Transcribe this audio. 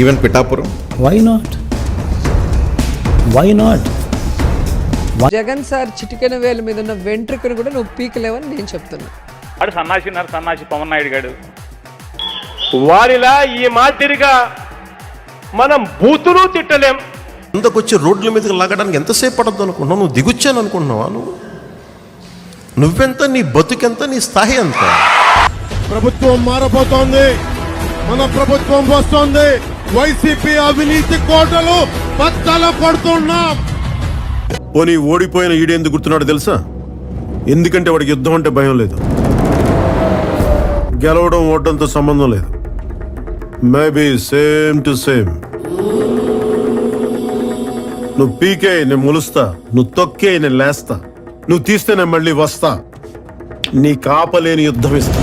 Even Pithapuram. Why not? Why not? Jagan sir చిటికెన వేల మీద ఉన్న వెంట్రుకను కూడా నువ్వు పీకలేవని నేను చెప్తున్నా. వాడు సన్నాసి పవన్ నాయుడు గారు. వారిలా ఈ మాదిరిగా మనం బూతులు తిట్టలేం. ఇంతకొచ్చి రోడ్ల మీదకి లాగడానికి ఎంతసేపు పడద్దు అనుకుంటున్నావు? నువ్వు దిగుచ్చాను అనుకుంటున్నావా? నువ్వెంత, నీ బతుకెంత, నీ స్థాయి ఎంత? ప్రభుత్వం మారబోతోంది, మన ప్రభుత్వం వస్తోంది. వైసీపీ అవినీతి కోటలు బద్దలు కొడుతున్నాం. పోనీ ఓడిపోయిన ఈడేందుకు గుర్తున్నాడు తెలుసా? ఎందుకంటే వాడికి యుద్ధం అంటే భయం లేదు, గెలవడం ఓటంతో సంబంధం లేదు. Maybe same to same. నువ్వు పీకే నేను ములుస్తా, నువ్వు తొక్కే నేను లేస్తా, నువ్వు తీస్తే నేను మళ్ళీ వస్తా. నీ కాపలేని యుద్ధం ఇస్తా.